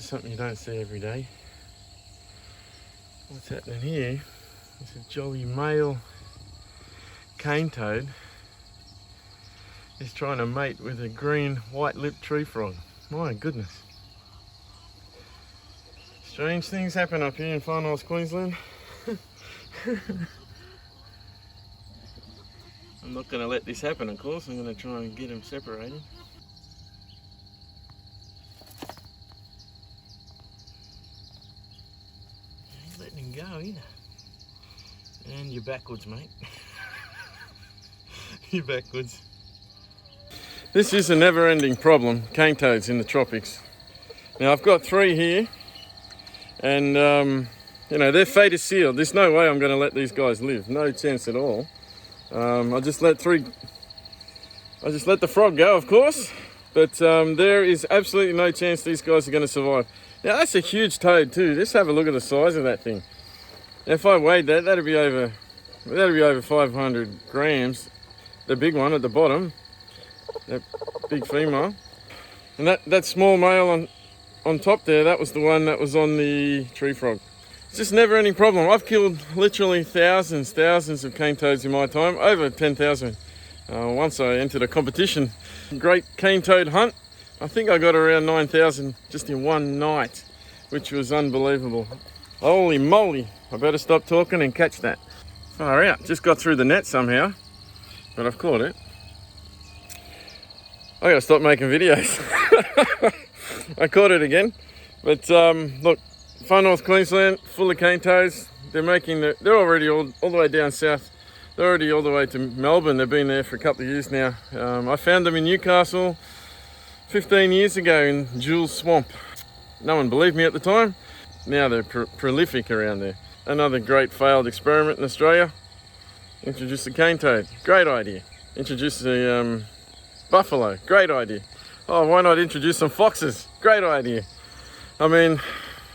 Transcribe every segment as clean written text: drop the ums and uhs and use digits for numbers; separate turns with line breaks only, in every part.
something you don't see every day. What's happening here? It's a jolly male cane toad. He's trying to mate with a green white-lipped tree frog. My goodness. Strange things happen up here in far north Queensland. I'm not going to let this happen, of course. I'm going to try and get them separated. Ain't letting him go either. And you're backwards, mate. You're backwards. This is a never-ending problem, cane toads in the tropics. Now I've got 3 here, and you know, their fate is sealed. There's no way I'm going to let these guys live. No chance at all. I just let the frog go, of course, but there is absolutely no chance these guys are going to survive. Now that's a huge toad too. Just have a look at the size of that thing. If I weighed that, that'd be over 500 grams. The big one at the bottom, that big female, and that small male on top there, that was the one that was on the tree frog. It's just never any problem. I've killed literally thousands of cane toads in my time, over 10,000. Once I entered a competition, great cane toad hunt. I think I got around 9,000 just in one night, which was unbelievable. Holy moly, I better stop talking and catch that. Far out, just got through the net somehow, but I've caught it. I gotta stop making videos. I caught it again, but look, far north Queensland, full of cane toads. They're already all the way down south. They're already all the way to Melbourne. They've been there for a couple of years now. I found them in Newcastle 15 years ago in Jules Swamp. No one believed me at the time. Now they're prolific around there. Another great failed experiment in Australia. Introduce the cane toad, great idea. Introduce the buffalo, great idea. Oh, why not introduce some foxes? Great idea. I mean,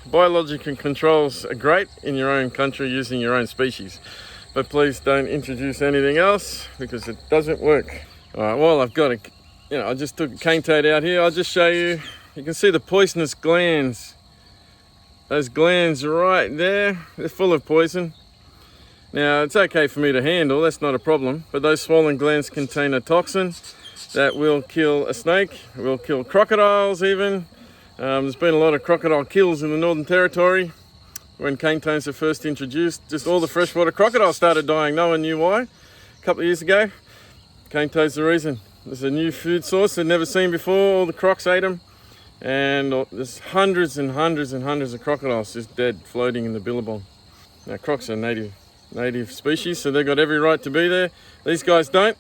biological controls are great in your own country using your own species, but please don't introduce anything else because it doesn't work. All right, well, I've got I just took a cane toad out here. I'll just show you. You can see the poisonous glands. Those glands right there, they're full of poison. Now, it's okay for me to handle, that's not a problem, but those swollen glands contain a toxin that will kill a snake, will kill crocodiles even. There's been a lot of crocodile kills in the Northern Territory when cane toads were first introduced. Just all the freshwater crocodiles started dying. No one knew why. A couple of years ago, cane toad's the reason. There's a new food source they'd never seen before. All the crocs ate them. And there's hundreds and hundreds and hundreds of crocodiles just dead, floating in the billabong. Now, crocs are native species, so they've got every right to be there. These guys don't.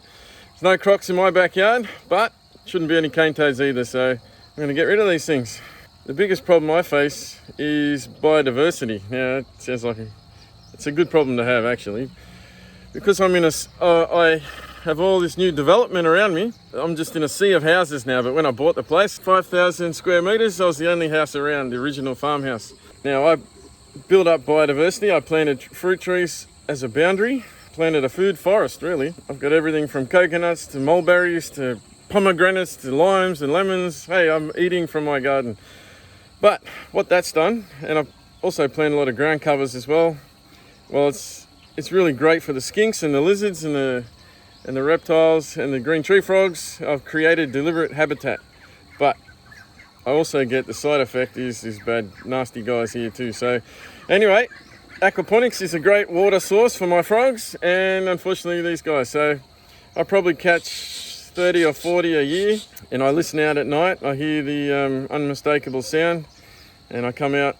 There's no crocs in my backyard, but shouldn't be any cane toads either, so I'm going to get rid of these things. The biggest problem I face is biodiversity. Now, it sounds like it's a good problem to have, actually. Because I'm I have all this new development around me. I'm just in a sea of houses now, but when I bought the place, 5,000 square meters, I was the only house around, the original farmhouse. Now, I built up biodiversity. I planted fruit trees as a boundary, planted a food forest, really. I've got everything from coconuts to mulberries to pomegranates to limes and lemons. Hey, I'm eating from my garden. But what that's done, and I've also planted a lot of ground covers as well, well, it's really great for the skinks and the lizards and the reptiles and the green tree frogs. I've created deliberate habitat, but I also get the side effect is these bad, nasty guys here too. So anyway, aquaponics is a great water source for my frogs, and unfortunately these guys. So I probably catch 30 or 40 a year, and I listen out at night. I hear the unmistakable sound, and I come out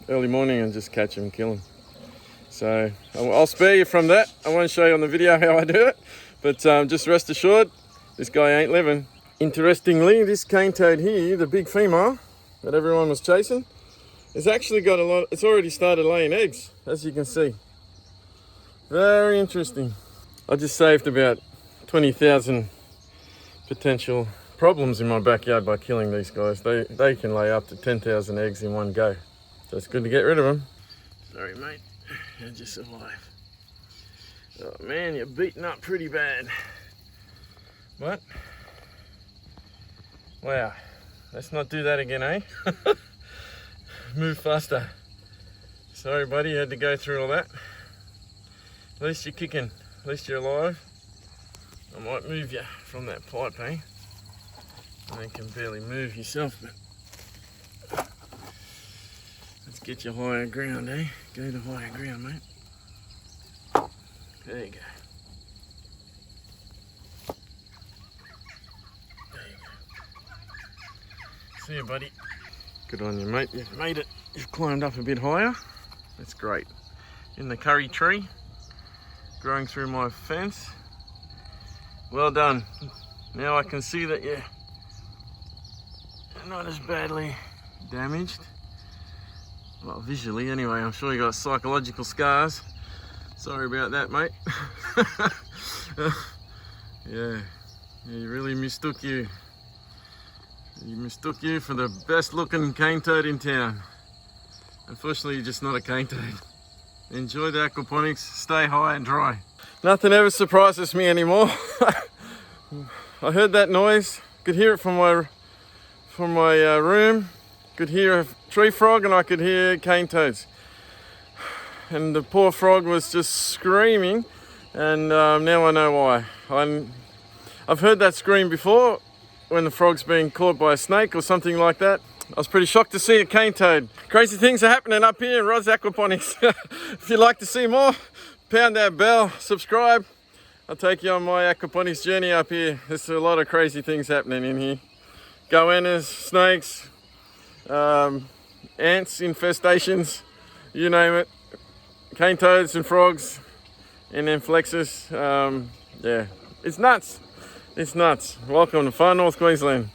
early morning and just catch them and kill them. So I'll spare you from that. I won't show you on the video how I do it, but just rest assured, this guy ain't living. Interestingly, this cane toad here, the big female that everyone was chasing, has actually got it's already started laying eggs, as you can see. Very interesting. I just saved about 20,000 potential problems in my backyard by killing these guys. They can lay up to 10,000 eggs in one go. So it's good to get rid of them. Sorry, mate. How'd you survive? Oh man, you're beaten up pretty bad. But, wow, let's not do that again, eh? move faster. Sorry buddy, you had to go through all that. At least you're kicking, at least you're alive. I might move you from that pipe, eh? And you can barely move yourself, but let's get you higher ground, eh? Go to higher ground, mate. There you go. See you, buddy. Good on you, mate. You've made it. You've climbed up a bit higher. That's great. In the curry tree, growing through my fence. Well done. Now I can see that you're not as badly damaged. Well, visually anyway. I'm sure you got psychological scars. Sorry about that, mate. Yeah, he really mistook you. He mistook you for the best looking cane toad in town. Unfortunately, you're just not a cane toad. Enjoy the aquaponics, stay high and dry. Nothing ever surprises me anymore. I heard that noise, could hear it from my room, could hear a tree frog and I could hear cane toads. And the poor frog was just screaming, and now I know why. I've heard that scream before, when the frog's being caught by a snake or something like that. I was pretty shocked to see a cane toad. Crazy things are happening up here in Rod's Aquaponics. If you'd like to see more, pound that bell, subscribe. I'll take you on my aquaponics journey up here. There's a lot of crazy things happening in here. Goannas, snakes, ants, infestations, you name it. Cane toads and frogs and amplexus. Yeah, it's nuts. It's nuts. Welcome to far North Queensland.